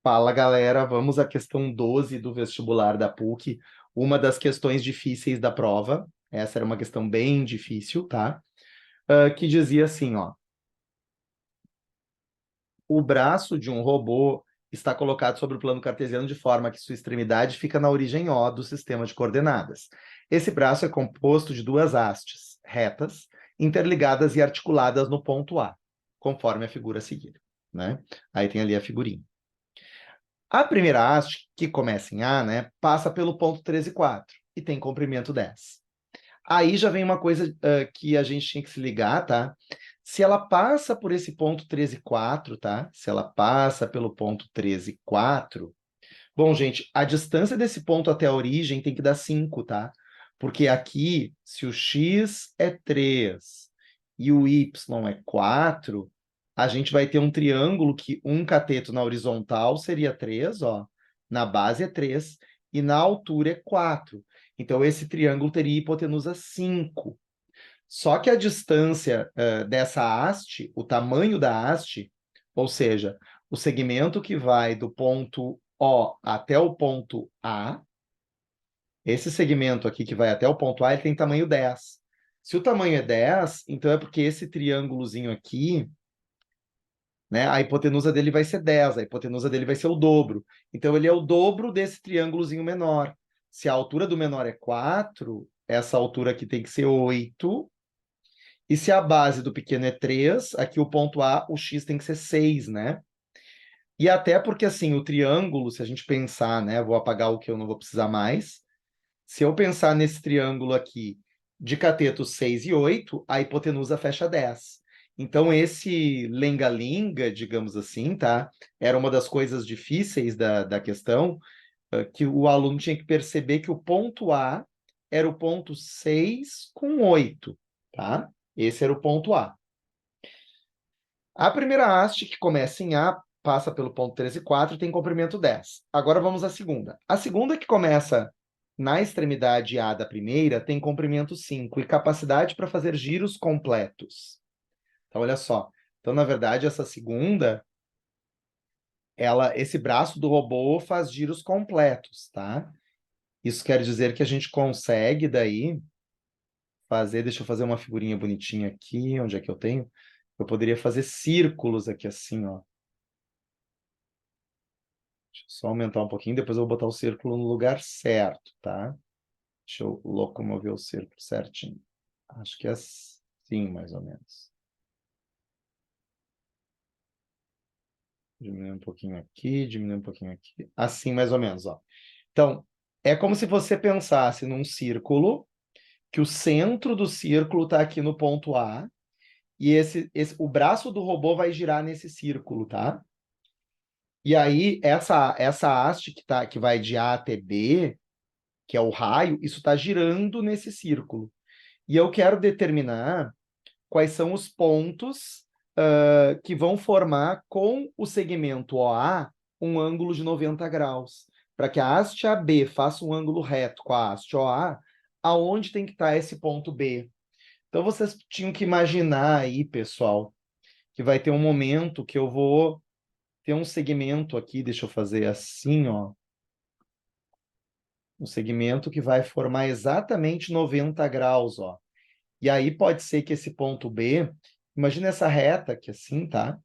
Fala, galera. Vamos à questão 12 do vestibular da PUC, uma das questões difíceis da prova. Essa era uma questão bem difícil, tá? Que dizia assim, ó: o braço de um robô está colocado sobre o plano cartesiano de forma que sua extremidade fica na origem O do sistema de coordenadas. Esse braço é composto de duas hastes retas, interligadas e articuladas no ponto A, conforme a figura a seguir, né? Aí tem ali a figurinha. A primeira haste, que começa em A, né, passa pelo ponto 13 e 4 e tem comprimento 10. Aí já vem uma coisa que a gente tinha que se ligar, tá? Se ela passa por esse ponto 13 e 4, tá? Se ela passa pelo ponto 13 e 4, bom, gente, a distância desse ponto até a origem tem que dar 5, tá? Porque aqui, se o x é 3 e o y é 4, a gente vai ter um triângulo que um cateto na horizontal seria 3, ó, na base é 3, e na altura é 4. Então, esse triângulo teria hipotenusa 5. Só que a distância dessa haste, o tamanho da haste, ou seja, o segmento que vai do ponto O até o ponto A, esse segmento aqui que vai até o ponto A, ele tem tamanho 10. Se o tamanho é 10, então é porque esse triângulozinho aqui, né, a hipotenusa dele vai ser 10, a hipotenusa dele vai ser o dobro. Então ele é o dobro desse triângulozinho menor. Se a altura do menor é 4, essa altura aqui tem que ser 8. E se a base do pequeno é 3, aqui o ponto A, o x tem que ser 6, né? E até porque, assim, o triângulo, se a gente pensar, né? Vou apagar o que eu não vou precisar mais. Se eu pensar nesse triângulo aqui de cateto 6 e 8, a hipotenusa fecha 10. Então, esse lenga-linga, digamos assim, tá? Era uma das coisas difíceis da questão, que o aluno tinha que perceber que o ponto A era o ponto 6 com 8, tá? Esse era o ponto A. A primeira haste, que começa em A, passa pelo ponto 13 e 4 e tem comprimento 10. Agora vamos à segunda. A segunda, que começa na extremidade A da primeira, tem comprimento 5 e capacidade para fazer giros completos. Então, olha só. Então, na verdade, essa segunda, esse braço do robô faz giros completos, tá? Isso quer dizer que a gente consegue daí fazer, deixa eu fazer uma figurinha bonitinha aqui, onde é que eu tenho? Eu poderia fazer círculos aqui assim, ó. Deixa eu só aumentar um pouquinho, depois eu vou botar o círculo no lugar certo, tá? Deixa eu locomover o círculo certinho. Acho que é assim, mais ou menos. Diminuir um pouquinho aqui, diminuir um pouquinho aqui. Assim, mais ou menos, ó. Então, é como se você pensasse num círculo, que o centro do círculo está aqui no ponto A, e o braço do robô vai girar nesse círculo, tá? E aí, essa haste que vai de A até B, que é o raio, isso está girando nesse círculo. E eu quero determinar quais são os pontos que vão formar com o segmento OA um ângulo de 90 graus. Para que a haste AB faça um ângulo reto com a haste OA, aonde tem que estar esse ponto B? Então vocês tinham que imaginar aí, pessoal, que vai ter um momento que eu vou ter um segmento aqui, deixa eu fazer assim, ó. Um segmento que vai formar exatamente 90 graus, ó. E aí pode ser que esse ponto B, imagina essa reta aqui assim, tá?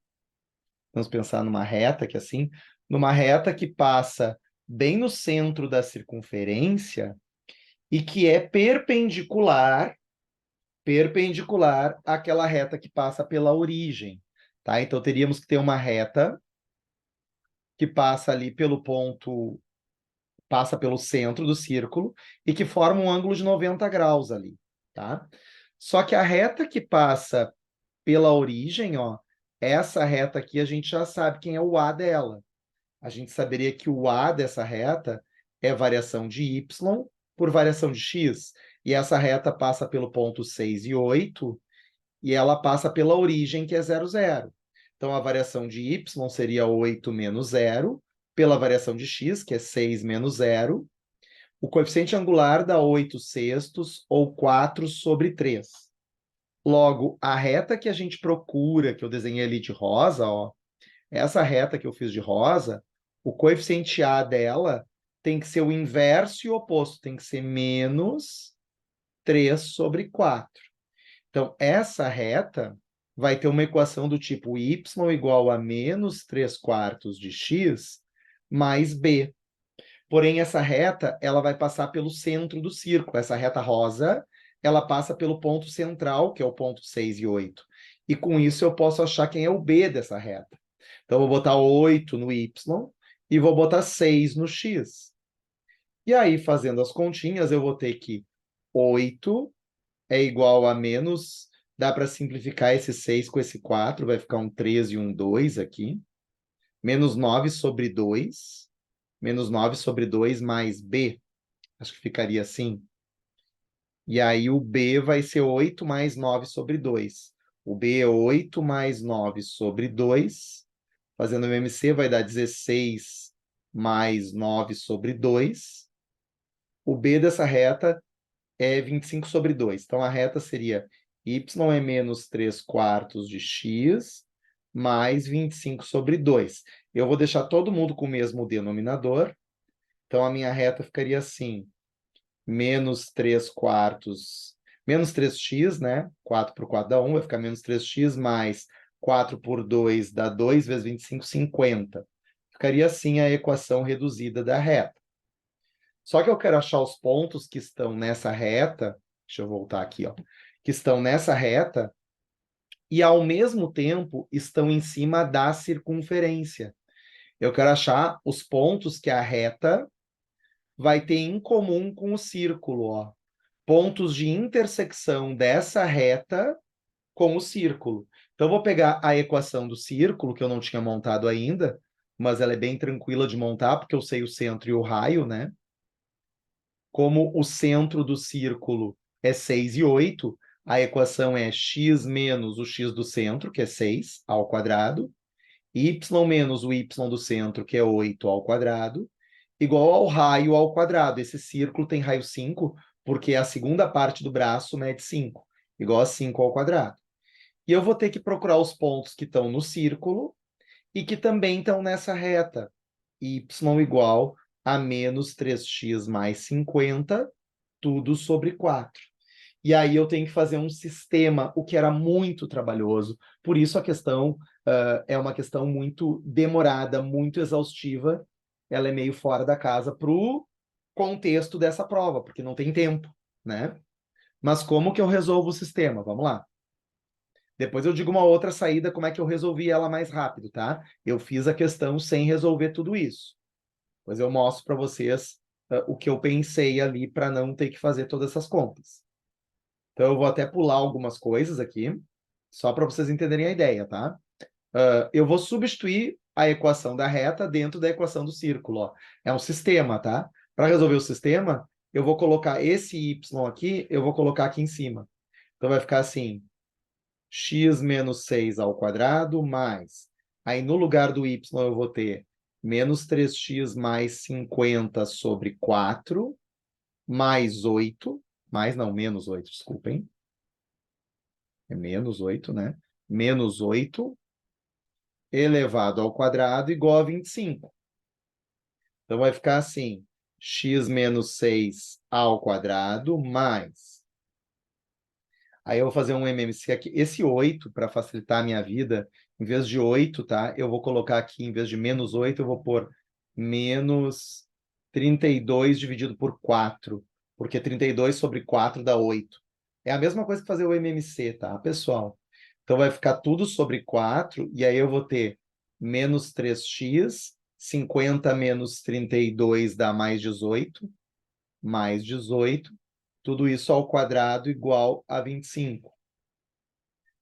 Vamos pensar numa reta aqui assim, numa reta que passa bem no centro da circunferência e que é perpendicular àquela reta que passa pela origem, tá? Então teríamos que ter uma reta que passa ali pelo ponto, passa pelo centro do círculo e que forma um ângulo de 90 graus ali, tá? Só que a reta que passa pela origem, ó, essa reta aqui a gente já sabe quem é o A dela. A gente saberia que o A dessa reta é variação de y por variação de x. E essa reta passa pelo ponto 6 e 8, e ela passa pela origem, que é 0, 0. Então, a variação de y seria 8 menos 0, pela variação de x, que é 6 menos 0. O coeficiente angular dá 8 sextos, ou 4 sobre 3. Logo, a reta que a gente procura, que eu desenhei ali de rosa, ó, essa reta que eu fiz de rosa, O coeficiente A dela tem que ser o inverso e o oposto, tem que ser menos 3 sobre 4. Então, essa reta vai ter uma equação do tipo y igual a menos 3 quartos de x mais b. Porém, essa reta ela vai passar pelo centro do círculo. Essa reta rosa, ela passa pelo ponto central, que é o ponto 6 e 8. E com isso eu posso achar quem é o b dessa reta. Então, eu vou botar 8 no y e vou botar 6 no x. E aí, fazendo as continhas, eu vou ter que 8 é igual a menos... Dá para simplificar esse 6 com esse 4, vai ficar um 3 e um 2 aqui. Menos 9 sobre 2. Menos 9 sobre 2 mais b. Acho que ficaria assim. E aí o b vai ser 8 mais 9 sobre 2. O b é 8 mais 9 sobre 2. Fazendo o MMC vai dar 16 mais 9 sobre 2. O b dessa reta é 25 sobre 2. Então, a reta seria y é menos 3 quartos de x mais 25 sobre 2. Eu vou deixar todo mundo com o mesmo denominador. Então, a minha reta ficaria assim, menos 3 quartos, menos 3x, né? 4 por 4 dá 1, vai ficar menos 3x mais 4 por 2 dá 2 vezes 25, 50. Ficaria assim a equação reduzida da reta. Só que eu quero achar os pontos que estão nessa reta, deixa eu voltar aqui, ó, que estão nessa reta e, ao mesmo tempo, estão em cima da circunferência. Eu quero achar os pontos que a reta vai ter em comum com o círculo, ó. Pontos de intersecção dessa reta com o círculo. Então, eu vou pegar a equação do círculo, que eu não tinha montado ainda, mas ela é bem tranquila de montar, porque eu sei o centro e o raio, né? Como o centro do círculo é 6 e 8, a equação é x menos o x do centro, que é 6 ao quadrado, y menos o y do centro, que é 8 ao quadrado, igual ao raio ao quadrado. Esse círculo tem raio 5, porque a segunda parte do braço mede 5, igual a 5 ao quadrado. E eu vou ter que procurar os pontos que estão no círculo e que também estão nessa reta. Y igual a menos 3x mais 50, tudo sobre 4. E aí eu tenho que fazer um sistema, o que era muito trabalhoso. Por isso a questão é uma questão muito demorada, muito exaustiva. Ela é meio fora da casa para o contexto dessa prova, porque não tem tempo, né? Mas como que eu resolvo o sistema? Vamos lá. Depois eu digo uma outra saída, como é que eu resolvi ela mais rápido, tá? Eu fiz a questão sem resolver tudo isso. Depois eu mostro para vocês o que eu pensei ali para não ter que fazer todas essas contas. Então eu vou até pular algumas coisas aqui, só para vocês entenderem a ideia, tá? Eu vou substituir a equação da reta dentro da equação do círculo, ó. É um sistema, tá? Para resolver o sistema, eu vou colocar esse y aqui, eu vou colocar aqui em cima. Então vai ficar assim, x menos 6 ao quadrado mais... Aí no lugar do y eu vou ter menos 3x mais 50 sobre 4, mais 8, mais não, menos 8, desculpem. É menos 8, né? Menos 8 elevado ao quadrado igual a 25. Então vai ficar assim, x menos 6 ao quadrado mais... Aí eu vou fazer um MMC aqui. Esse 8, para facilitar a minha vida, em vez de 8, tá? Eu vou colocar aqui, em vez de menos 8, eu vou pôr menos 32 dividido por 4, porque 32 sobre 4 dá 8. É a mesma coisa que fazer o MMC, tá, pessoal? Então vai ficar tudo sobre 4, e aí eu vou ter menos 3x, 50 menos 32 dá mais 18, mais 18, tudo isso ao quadrado igual a 25.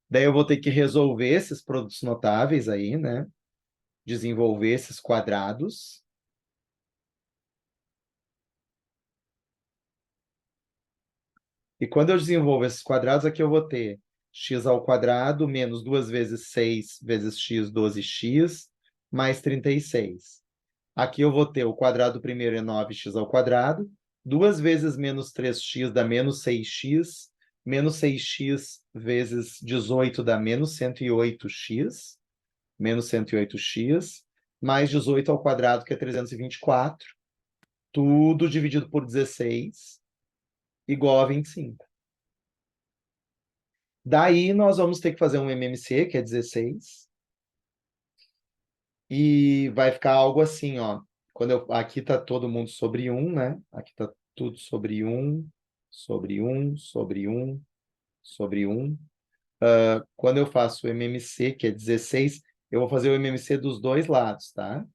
Daí eu vou ter que resolver esses produtos notáveis aí, né? Desenvolver esses quadrados. E quando eu desenvolvo esses quadrados, aqui eu vou ter x ao quadrado menos 2 vezes 6 vezes x, 12x, mais 36. Aqui eu vou ter o quadrado primeiro é 9x ao quadrado, 2 vezes menos 3x dá menos 6x, menos 6x vezes 18 dá menos 108x, menos 108x, mais 18 ao quadrado, que é 324, tudo dividido por 16, igual a 25. Daí, nós vamos ter que fazer um MMC, que é 16, e vai ficar algo assim, ó. Aqui tá todo mundo sobre 1, né? Aqui tá tudo sobre 1, sobre 1, sobre 1, sobre 1. Quando eu faço o MMC, que é 16, eu vou fazer o MMC dos dois lados, tá?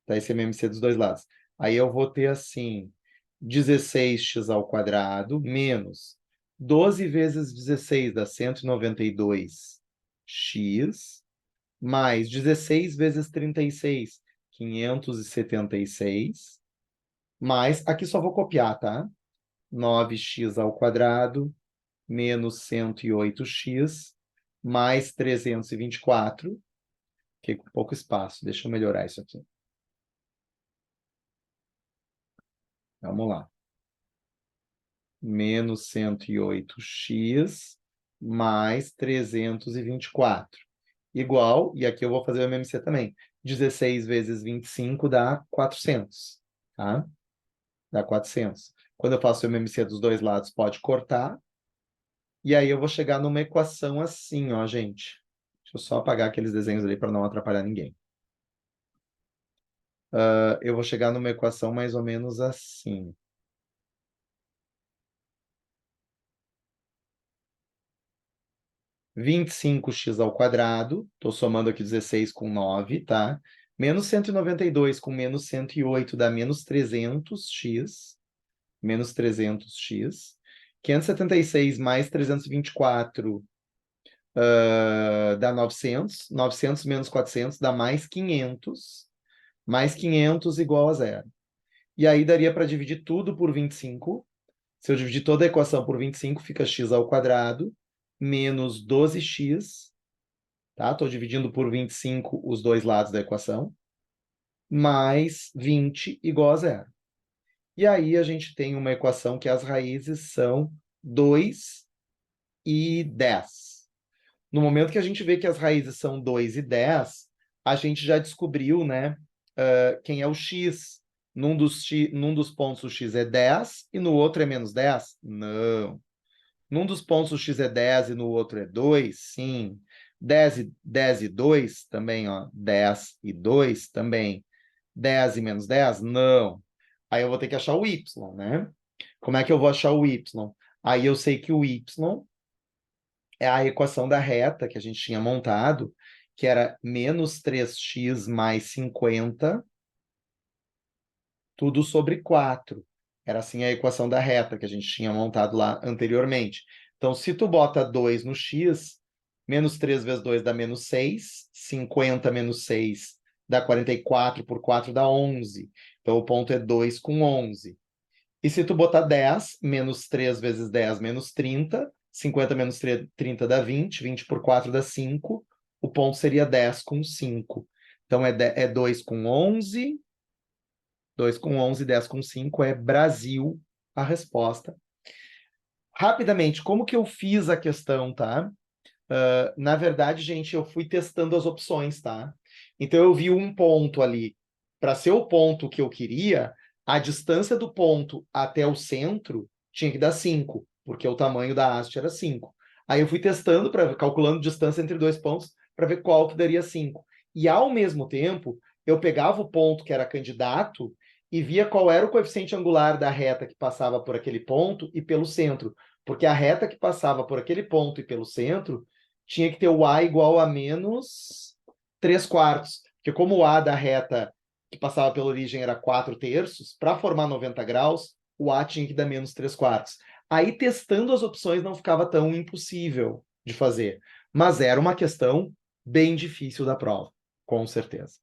Tá, esse MMC dos dois lados. Aí eu vou ter assim, 16x ao quadrado menos 12 vezes 16 dá 192x, mais 16 vezes 36, 576, mais, aqui só vou copiar, tá? 9x ao quadrado menos 108x, mais 324, fiquei com pouco espaço, deixa eu melhorar isso aqui. Vamos lá. Menos 108x, mais 324. Igual, e aqui eu vou fazer o MMC também, 16 vezes 25 dá 400, tá? Dá 400. Quando eu faço o MMC dos dois lados, pode cortar. E aí eu vou chegar numa equação assim, ó, gente. Deixa eu só apagar aqueles desenhos ali para não atrapalhar ninguém. Eu vou chegar numa equação mais ou menos assim. 25x ao quadrado, estou somando aqui 16 com 9, tá? Menos 192 com menos 108 dá menos 300x. Menos 300x. 576 mais 324 dá 900. 900 menos 400 dá mais 500. Mais 500 igual a zero. E aí daria para dividir tudo por 25. Se eu dividir toda a equação por 25, fica x ao quadrado menos 12x. Tá? Estou dividindo por 25 os dois lados da equação. Mais 20 igual a zero. E aí a gente tem uma equação que as raízes são 2 e 10. No momento que a gente vê que as raízes são 2 e 10, a gente já descobriu, né, quem é o x. Num dos pontos o x é 10 e no outro é menos 10? Não. Num dos pontos o x é 10 e no outro é 2? Sim. 10 e 2 também, ó. 10 e 2 também. 10 e menos 10? Não. Aí eu vou ter que achar o y, né? Como é que eu vou achar o y? Aí eu sei que o y é a equação da reta que a gente tinha montado, que era menos 3x mais 50, tudo sobre 4. Era assim a equação da reta que a gente tinha montado lá anteriormente. Então, se tu bota 2 no x, menos 3 vezes 2 dá menos 6, 50 menos 6 dá 44, por 4 dá 11. Então, o ponto é 2 com 11. E se tu botar 10, menos 3 vezes 10, menos 30, 50 menos 30 dá 20, 20 por 4 dá 5, o ponto seria 10 com 5. Então, é 2 com 11, 2 com 11, 10 com 5 é Brasil a resposta. Rapidamente, como que eu fiz a questão, tá? Na verdade, gente, eu fui testando as opções, tá? Então, eu vi um ponto ali. Para ser o ponto que eu queria, a distância do ponto até o centro tinha que dar 5, porque o tamanho da haste era 5. Aí eu fui testando, calculando distância entre dois pontos, para ver qual que daria 5. E, ao mesmo tempo, eu pegava o ponto que era candidato e via qual era o coeficiente angular da reta que passava por aquele ponto e pelo centro. Porque a reta que passava por aquele ponto e pelo centro tinha que ter o A igual a menos 3/4. Porque como o A da reta que passava pela origem era 4/3, para formar 90 graus, o A tinha que dar menos 3/4. Aí, testando as opções, não ficava tão impossível de fazer. Mas era uma questão bem difícil da prova, com certeza.